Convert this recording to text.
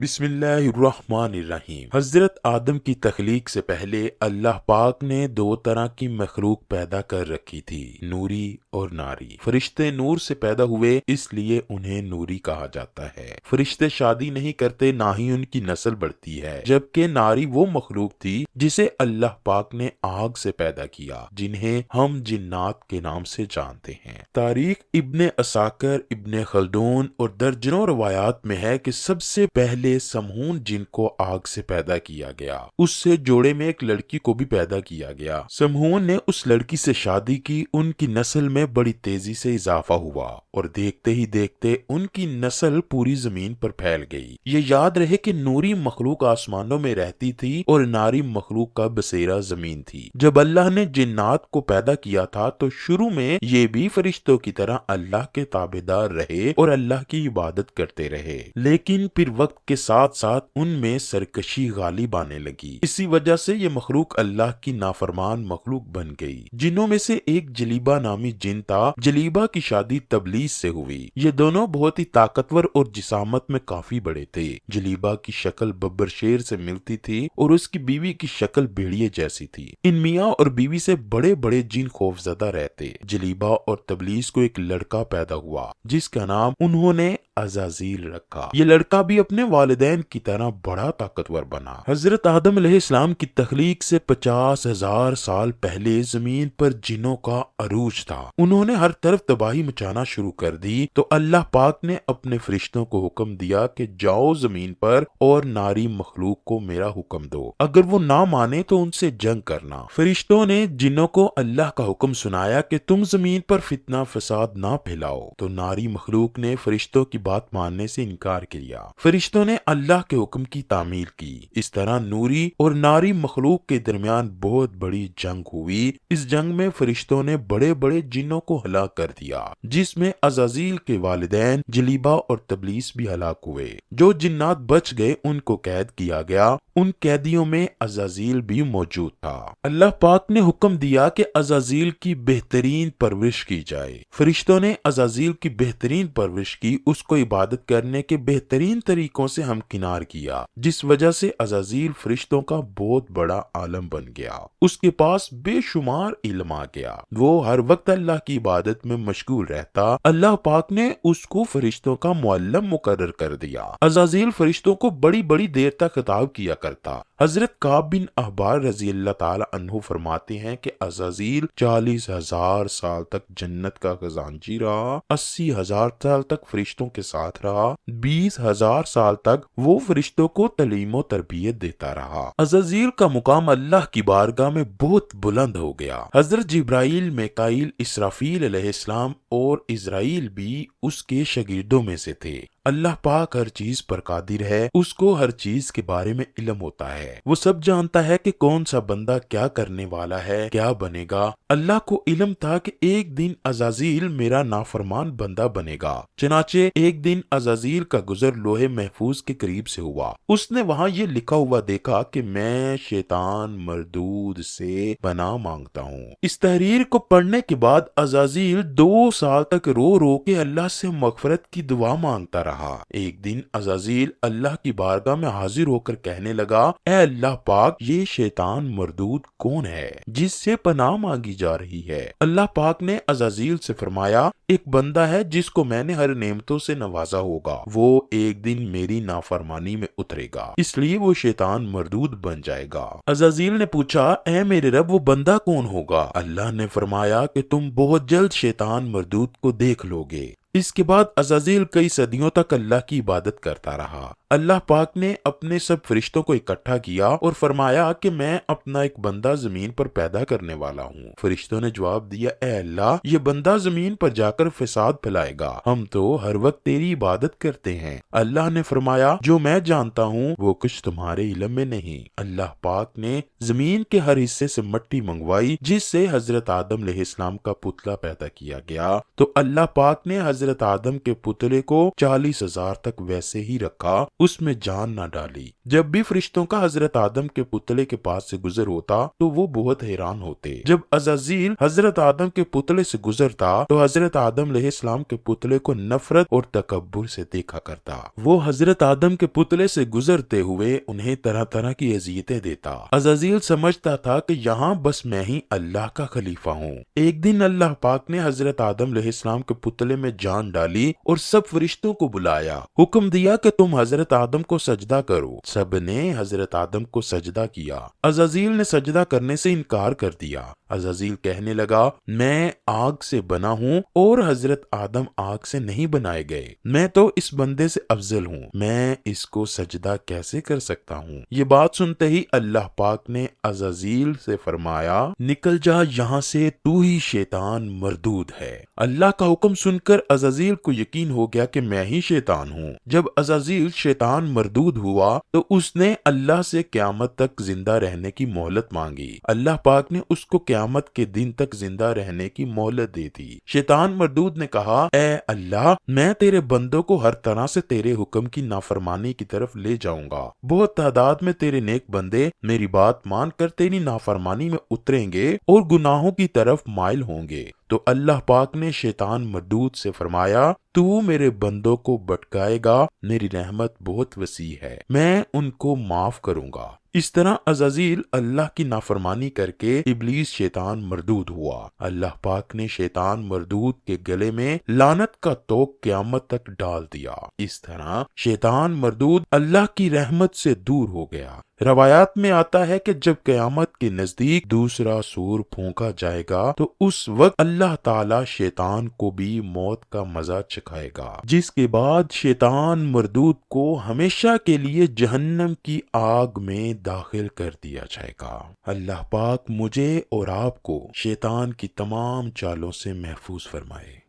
بسم اللہ الرحمن الرحیم۔ حضرت آدم کی تخلیق سے پہلے اللہ پاک نے دو طرح کی مخلوق پیدا کر رکھی تھی، نوری اور ناری۔ فرشتے نور سے پیدا ہوئے، اس لیے انہیں نوری کہا جاتا ہے۔ فرشتے شادی نہیں کرتے، نہ ہی ان کی نسل بڑھتی ہے، جبکہ ناری وہ مخلوق تھی جسے اللہ پاک نے آگ سے پیدا کیا، جنہیں ہم جنات کے نام سے جانتے ہیں۔ تاریخ ابن عساکر، ابن خلدون اور درجنوں روایات میں ہے کہ سب سے پہلے سمہون جن کو آگ سے پیدا کیا گیا، اس سے جوڑے میں ایک لڑکی کو بھی پیدا کیا گیا۔ سمہون نے اس لڑکی سے شادی کی، ان کی نسل میں بڑی تیزی سے اضافہ ہوا اور دیکھتے ہی دیکھتے ان کی نسل پوری زمین پر پھیل گئی۔ یہ یاد رہے کہ نوری مخلوق آسمانوں میں رہتی تھی اور ناری مخلوق کا بسیرا زمین تھی۔ جب اللہ نے جنات کو پیدا کیا تھا تو شروع میں یہ بھی فرشتوں کی طرح اللہ کے تابعدار رہے اور اللہ کی عبادت کرتے رہے، لیکن پھر وقت کے ساتھ ساتھ ان میں سرکشی غالب آنے لگی۔ اسی وجہ سے یہ مخلوق اللہ کی نافرمان مخلوق بن گئی۔ جنوں میں سے ایک جلیبہ نامی جن تھا۔ جلیبہ کی شادی تبلیس سے ہوئی۔ یہ دونوں بہت ہی طاقتور اور جسامت میں کافی بڑے تھے۔ جلیبہ کی شکل ببر شیر سے ملتی تھی اور اس کی بیوی کی شکل بھیڑیے جیسی تھی۔ ان میاں اور بیوی سے بڑے بڑے جن خوفزدہ رہتے۔ جلیبہ اور تبلیس کو ایک لڑکا پیدا ہوا جس کا نام انہوں نے عزازیل رکھا۔ یہ لڑکا بھی اپنے والدین کی طرح بڑا طاقتور بنا۔ حضرت آدم علیہ السلام کی تخلیق سے 50,000 سال پہلے زمین پر جنوں کا عروج تھا۔ انہوں نے ہر طرف تباہی مچانا شروع کر دی تو اللہ پاک نے اپنے فرشتوں کو حکم دیا کہ جاؤ زمین پر اور ناری مخلوق کو میرا حکم دو، اگر وہ نہ مانے تو ان سے جنگ کرنا۔ فرشتوں نے جنوں کو اللہ کا حکم سنایا کہ تم زمین پر فتنہ فساد نہ پھیلاؤ، تو ناری مخلوق نے فرشتوں کی بات ماننے سے انکار کیا۔ فرشتوں نے اللہ کے حکم کی تعمیل کی۔ اس طرح نوری اور ناری مخلوق کے درمیان بہت بڑی جنگ ہوئی۔ اس جنگ میں فرشتوں نے بڑے بڑے جنوں کو ہلاک کر دیا، جس میں عزازیل کے والدین جلیبہ اور تبلیس بھی ہلاک ہوئے۔ جو جنات بچ گئے ان کو قید کیا گیا، ان قیدیوں میں عزازیل بھی موجود تھا۔ اللہ پاک نے حکم دیا کہ عزازیل کی بہترین پرورش کی جائے۔ فرشتوں نے عزازیل کی بہترین پرورش کی، اس کو عبادت کرنے کے بہترین طریقوں سے ہمکنار کیا، جس وجہ سے عزازیل فرشتوں کا بہت بڑا عالم بن گیا۔ اس کے پاس بے شمار علم آ گیا، وہ ہر وقت اللہ کی عبادت میں مشغول رہتا۔ اللہ پاک نے اس کو فرشتوں کا معلم مقرر کر دیا۔ عزازیل فرشتوں کو بڑی بڑی دیر تک خطاب کیا کرتا۔ حضرت کعب بن احبار رضی اللہ تعالی عنہ فرماتے ہیں کہ عزازیل 40,000 سال تک جنت کا خزانچی رہا، 80,000 سال تک فرشتوں کے ساتھ رہا، 20,000 سال تک وہ فرشتوں کو تعلیم و تربیت دیتا رہا۔ عزازیل کا مقام اللہ کی بارگاہ میں بہت بلند ہو گیا۔ حضرت جبرائیل، میکائیل، اسرافیل علیہ السلام اور اسرائیل بھی اس کے شاگردوں میں سے تھے۔ اللہ پاک ہر چیز پر قادر ہے، اس کو ہر چیز کے بارے میں علم ہوتا ہے، وہ سب جانتا ہے کہ کون سا بندہ کیا کرنے والا ہے، کیا بنے گا۔ اللہ کو علم تھا کہ ایک دن عزازیل میرا نافرمان بندہ بنے گا، چنانچہ ایک دن عزازیل کا گزر لوح محفوظ کے قریب سے ہوا۔ اس نے وہاں یہ لکھا ہوا دیکھا کہ میں شیطان مردود سے پناہ مانگتا ہوں۔ اس تحریر کو پڑھنے کے بعد عزازیل 2 سال تک رو رو کے اللہ سے مغفرت کی دعا مانگتا رہا۔ ایک دن عزازیل اللہ کی بارگاہ میں حاضر ہو کر کہنے لگا، اے اللہ پاک، یہ شیطان مردود کون ہے جس سے پناہ مانگی جا رہی ہے؟ اللہ پاک نے عزازیل سے فرمایا، ایک بندہ ہے جس کو میں نے ہر نعمتوں سے نوازا ہوگا، وہ ایک دن میری نافرمانی میں اترے گا، اس لیے وہ شیطان مردود بن جائے گا۔ عزازیل نے پوچھا، اے میرے رب، وہ بندہ کون ہوگا؟ اللہ نے فرمایا کہ تم بہت جلد شیطان مردود کو دیکھ لو گے۔ اس کے بعد عزازیل کئی صدیوں تک اللہ کی عبادت کرتا رہا۔ اللہ پاک نے اپنے سب فرشتوں کو اکٹھا کیا اور فرمایا کہ میں اپنا ایک بندہ زمین پر پیدا کرنے والا ہوں۔ فرشتوں نے جواب دیا، اے اللہ، یہ بندہ زمین پر جا کر فساد پھیلائے گا، ہم تو ہر وقت تیری عبادت کرتے ہیں۔ اللہ نے فرمایا، جو میں جانتا ہوں وہ کچھ تمہارے علم میں نہیں۔ اللہ پاک نے زمین کے ہر حصے سے مٹی منگوائی جس سے حضرت آدم علیہ السلام کا پتلا پیدا کیا گیا، تو اللہ پاک نے حضرت آدم کے پتلے کو 40,000 تک ویسے ہی رکھا، اس میں جان نہ ڈالی۔ جب بھی فرشتوں کا حضرت آدم کے پتلے کے پاس سے گزر ہوتا تو وہ بہت حیران ہوتے۔ جب عزازیل حضرت آدم کے پتلے سے گزرتا تو حضرت آدم علیہ السلام کے پتلے کو نفرت اور تکبر سے دیکھا کرتا۔ وہ حضرت آدم کے پتلے سے گزرتے ہوئے انہیں طرح طرح کی اذیتیں دیتا۔ عزازیل سمجھتا تھا کہ یہاں بس میں ہی اللہ کا خلیفہ ہوں۔ ایک دن اللہ پاک نے حضرت آدم علیہ السلام کے پتلے میں جان ڈالی اور سب فرشتوں کو بلایا، حکم دیا کہ تم حضرت آدم کو سجدہ کرو۔ سب نے حضرت آدم کو سجدہ کیا۔ عزازیل نے سجدہ کرنے سے انکار کر دیا۔ عزازیل کہنے لگا، میں آگ سے بنا ہوں اور حضرت آدم آگ سے نہیں بنائے گئے، میں تو اس بندے سے افضل ہوں، میں اس کو سجدہ کیسے کر سکتا ہوں؟ یہ بات سنتے ہی اللہ پاک نے عزازیل سے فرمایا، نکل جا یہاں سے، تو ہی شیطان مردود ہے۔ اللہ کا حکم سن کر عزازیل کو یقین ہو گیا کہ میں ہی شیطان ہوں۔ جب عزازیل شیطان مردود ہوا تو اس نے اللہ سے قیامت تک زندہ رہنے کی مہلت مانگی۔ اللہ پاک نے اس کو قیامت کے دن تک زندہ رہنے کی مہلت دی تھی۔ شیطان مردود نے کہا، اے اللہ، میں تیرے بندوں کو ہر طرح سے تیرے حکم کی نافرمانی کی طرف لے جاؤں گا۔ بہت تعداد میں تیرے نیک بندے میری بات مان کر تیری نافرمانی میں اتریں گے اور گناہوں کی طرف مائل ہوں گے۔ تو اللہ پاک نے شیطان مردود سے فرمایا، تو میرے بندوں کو بھٹکائے گا، میری رحمت بہت وسیع ہے، میں ان کو معاف کروں گا۔ اس طرح عزازیل اللہ کی نافرمانی کر کے ابلیس شیطان مردود ہوا۔ اللہ پاک نے شیطان مردود کے گلے میں لعنت کا توق قیامت تک ڈال دیا۔ اس طرح شیطان مردود اللہ کی رحمت سے دور ہو گیا۔ روایات میں آتا ہے کہ جب قیامت کے نزدیک دوسرا سور پھونکا جائے گا تو اس وقت اللہ تعالی شیطان کو بھی موت کا مزہ چکھائے گا، جس کے بعد شیطان مردود کو ہمیشہ کے لیے جہنم کی آگ میں داخل کر دیا جائے گا۔ اللہ پاک مجھے اور آپ کو شیطان کی تمام چالوں سے محفوظ فرمائے۔